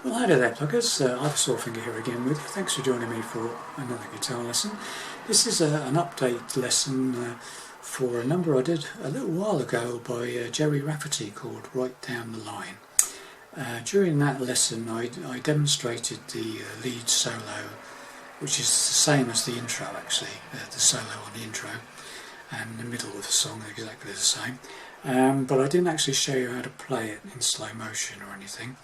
Well, hi there pluggers, I've Finger here again with you. Thanks for joining me for another guitar lesson. This is an update lesson for a number I did a little while ago by Gerry Rafferty called Right Down the Line. During that lesson I demonstrated the lead solo, which is the same as the intro actually, the solo on the intro, and the middle of the song are exactly the same. But I didn't actually show you how to play it in slow motion or anything.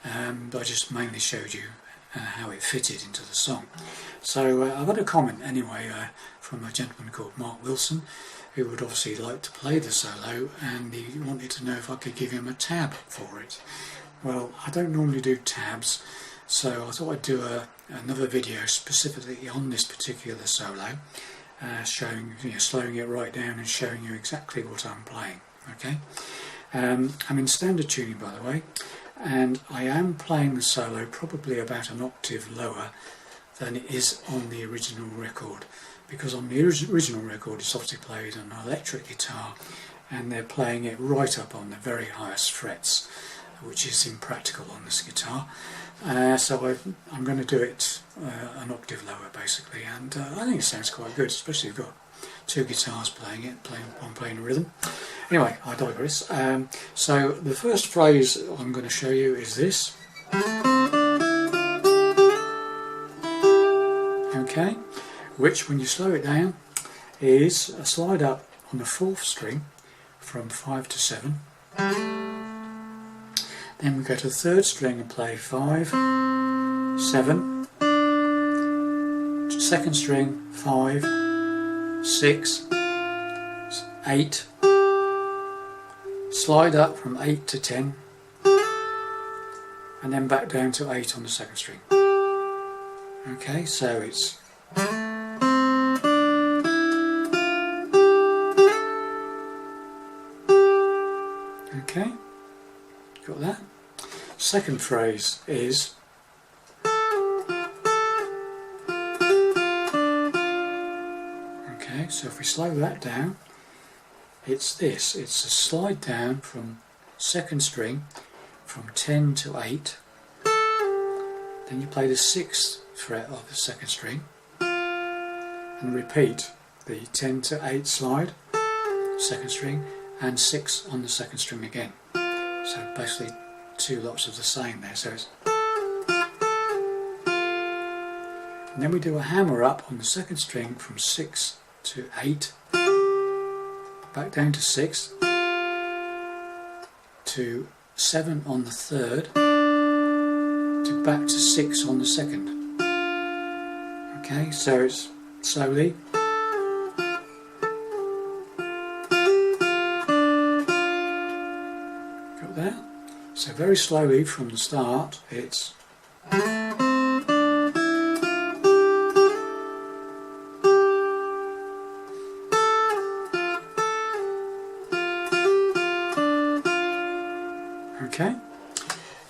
I just mainly showed you how it fitted into the song. So I've got a comment anyway from a gentleman called Mark Wilson, who would obviously like to play the solo, and he wanted to know if I could give him a tab for it. Well, I don't normally do tabs, so I thought I'd do another video specifically on this particular solo, showing, slowing it right down and showing you exactly what I'm playing. Okay, I'm in standard tuning, by the way, and I am playing the solo probably about an octave lower than it is on the original record, because on the original record it's obviously played on an electric guitar and they're playing it right up on the very highest frets, which is impractical on this guitar. So I'm going to do it an octave lower basically, and I think it sounds quite good, especially if you've got two guitars playing it, one playing a rhythm. Anyway, I digress. So the first phrase I'm going to show you is this. Okay, which when you slow it down is a slide up on the fourth string from 5 to 7. Then we go to the third string and play 5, 7, second string 5, 6, 8, slide up from 8 to 10, and then back down to 8 on the second string. Okay, so it's okay, got that? Second phrase is okay, so if we slow that down, it's this, it's a slide down from second string from 10 to 8, then you play the 6th fret of the second string and repeat the 10 to 8 slide, second string, and 6 on the second string again. So basically two lots of the same there. So it's, and then we do a hammer up on the second string from 6 to 8, back down to 6, to 7 on the third, to back to 6 on the second. Okay, so it's slowly. Got that? So very slowly from the start, it's okay.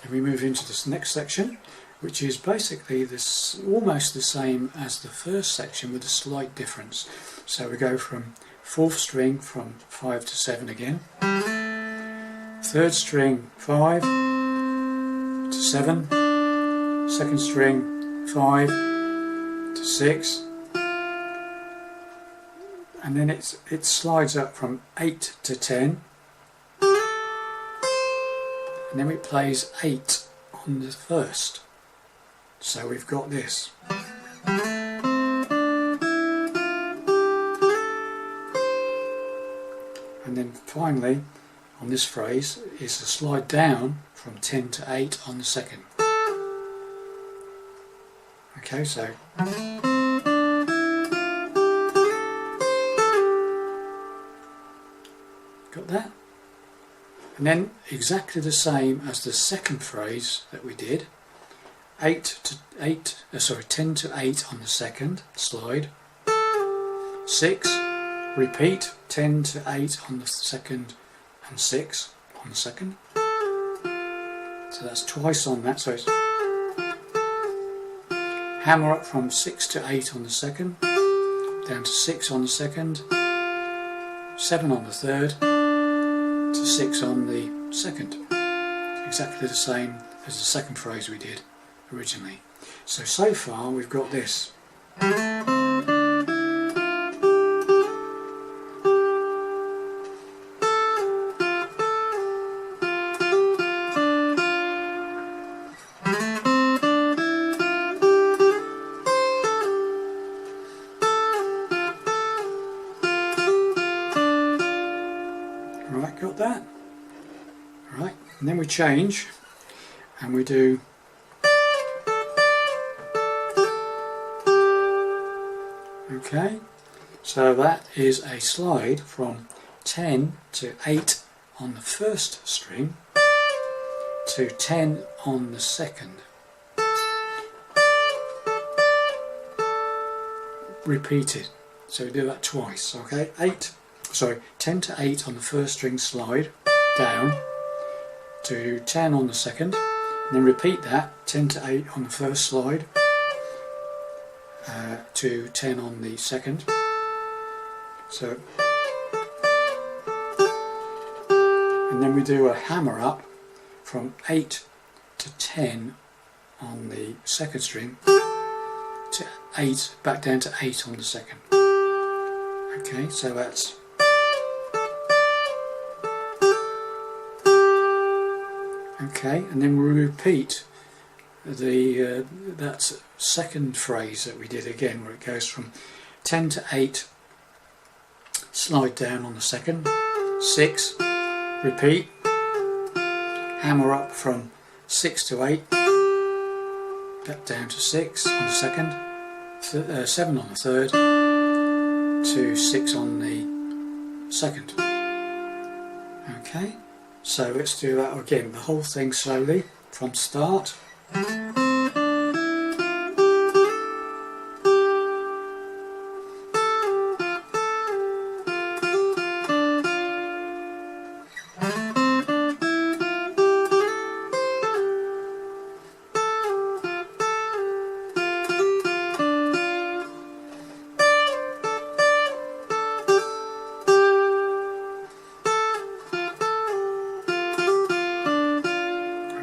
And we move into this next section, which is basically this almost the same as the first section with a slight difference. So we go from fourth string from 5 to 7 again, third string 5 to 7, second string 5 to 6, and then it slides up from 8 to 10, and then it plays 8 on the first. So we've got this. And then finally on this phrase is a slide down from 10 to 8 on the second. Okay, so got that? And then exactly the same as the second phrase that we did, 10 to 8 on the second slide, 6, repeat 10 to 8 on the second and 6 on the second. So that's twice on that, so it's hammer up from 6 to 8 on the second, down to 6 on the second, 7 on the third, to 6 on the second. Exactly the same as the second phrase we did originally. So far we've got this. Right, got that? Right, and then we change and we do okay, so that is a slide from 10 to 8 on the first string to 10 on the second. Repeated, so we do that twice, okay? 10 to 8 on the first string slide down to 10 on the second, and then repeat that 10 to 8 on the first slide to 10 on the second. So, and then we do a hammer up from 8 to 10 on the second string to 8 back down to 8 on the second. Okay, so that's okay, and then we repeat the that second phrase that we did again, where it goes from 10 to 8, slide down on the second, 6, repeat, hammer up from 6 to 8, back down to 6 on the second, 7 on the third, to 6 on the second. Okay, so let's do that again, the whole thing slowly from start.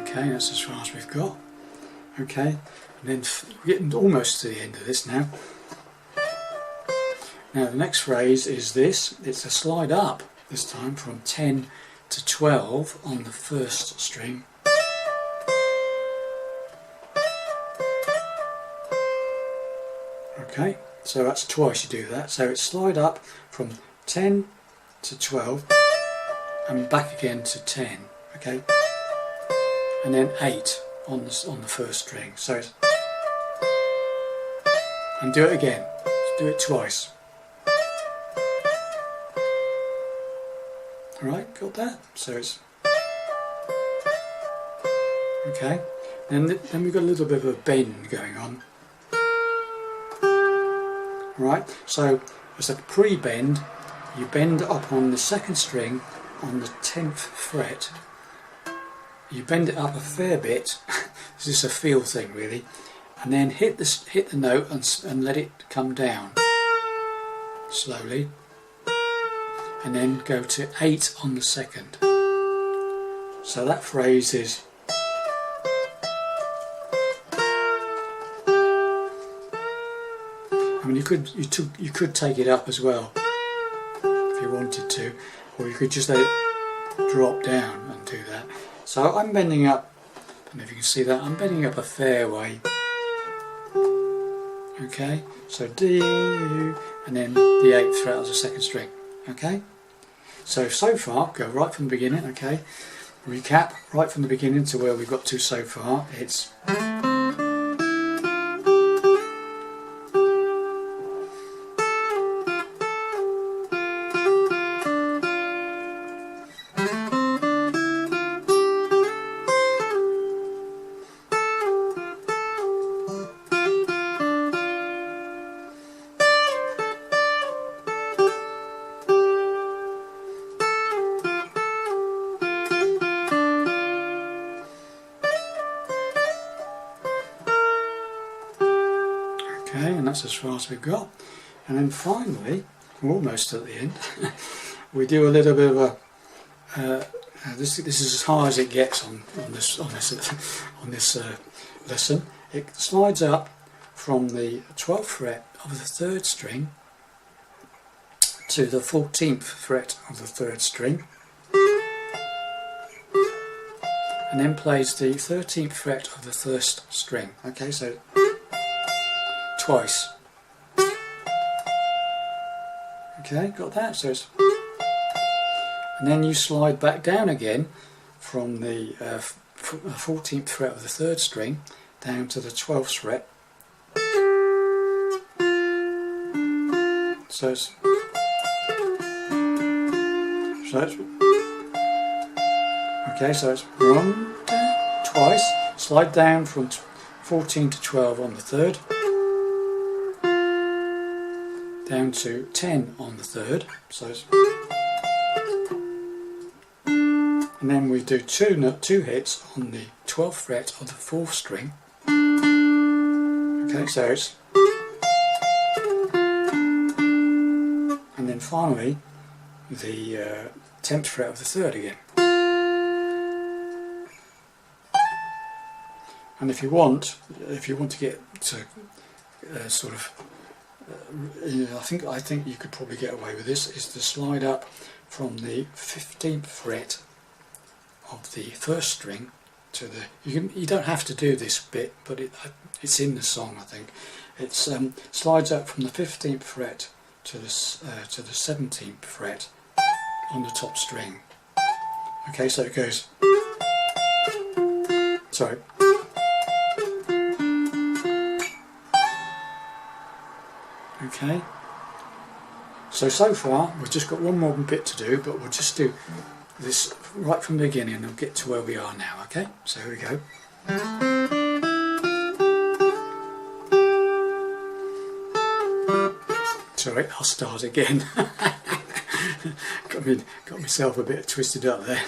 Okay, that's as far as we've got. Okay, and then we're getting almost to the end of this now. Now the next phrase is this. It's a slide up, this time from 10 to 12 on the first string. Okay, so that's twice you do that. So it's slide up from 10 to 12 and back again to 10. Okay, and then 8 on the first string. So it's, and do it again. Do it twice. Alright, got that? So it's okay. Then we've got a little bit of a bend going on. Right, so as a pre-bend, you bend up on the second string on the 10th fret. You bend it up a fair bit. This is a feel thing really, and then hit the note and let it come down slowly, and then go to 8 on the second. So that phrase is I mean, you could take it up as well if you wanted to, or you could just let it drop down and do that. So I'm bending up, I don't know if you can see that, I'm bending up a fair way. Okay, so D, and then the 8th fret as a second string. Okay, so far, go right from the beginning. Okay, recap right from the beginning to where we've got to so far. It's okay, and that's as far as we've got. And then finally, we're almost at the end, we do a little bit of a This is as high as it gets on this lesson. It slides up from the 12th fret of the 3rd string to the 14th fret of the 3rd string, and then plays the 13th fret of the 1st string. Okay, so twice. Okay, got that? So it's, and then you slide back down again from the 14th fret of the 3rd string down to the 12th fret. So it's okay, so it's 1, 2, twice, slide down from 14 to 12 on the 3rd, down to 10 on the 3rd, so it's, and then we do two hits on the 12th fret of the 4th string. Okay, so it's, and then finally the 10th fret of the 3rd again. And if you want to get to sort of, I think you could probably get away with this, is to slide up from the 15th fret of the 1st string to the, you don't have to do this bit, but it's in the song, I think. It slides up from the 15th fret to the 17th fret on the top string. Okay, so it goes, sorry. Okay, so far we've just got one more bit to do, but we'll just do this right from the beginning and we'll get to where we are now. Okay, so here we go. Sorry, I'll start again. got myself a bit twisted up there.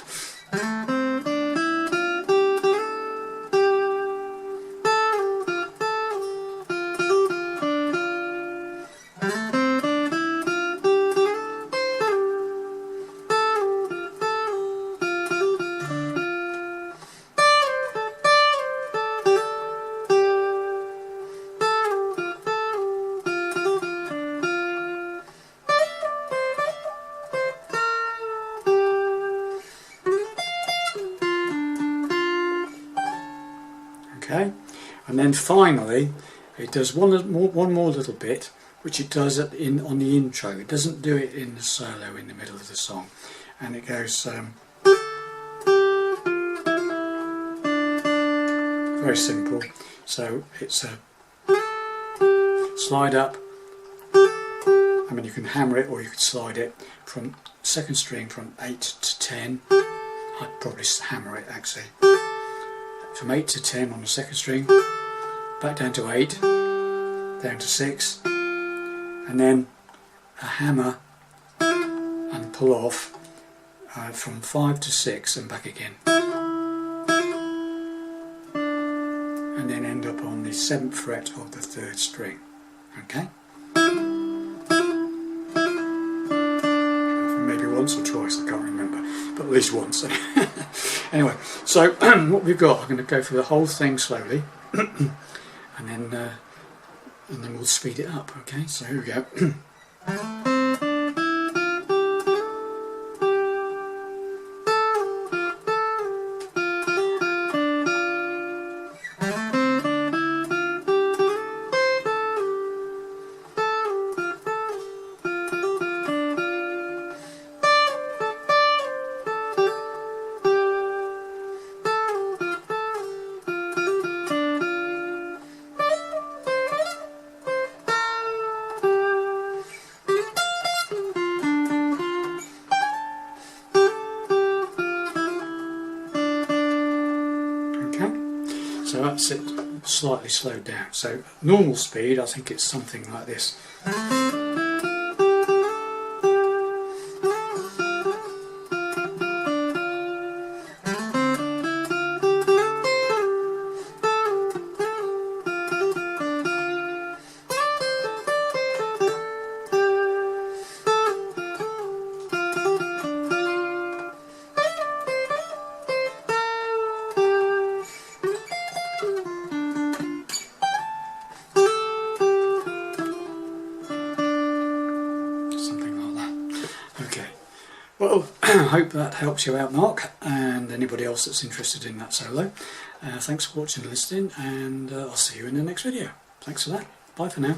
Okay, and then finally it does one more little bit, which it does on the intro. It doesn't do it in the solo in the middle of the song, and it goes very simple. So it's a slide up. I mean, you can hammer it or you could slide it from 2nd string from 8 to 10. I'd probably hammer it actually. From 8 to 10 on the 2nd string, back down to 8, down to 6, and then a hammer and pull off from 5 to 6 and back again, and then end up on the 7th fret of the 3rd string. Okay, maybe once or twice, I can't remember, but at least once. Anyway, so what we've got, I'm going to go through the whole thing slowly, and then we'll speed it up. Okay, so here we go. So that's it, slightly slowed down. So normal speed, I think it's something like this. Well, I hope that helps you out, Mark, and anybody else that's interested in that solo. Thanks for watching and listening, and I'll see you in the next video. Thanks for that. Bye for now.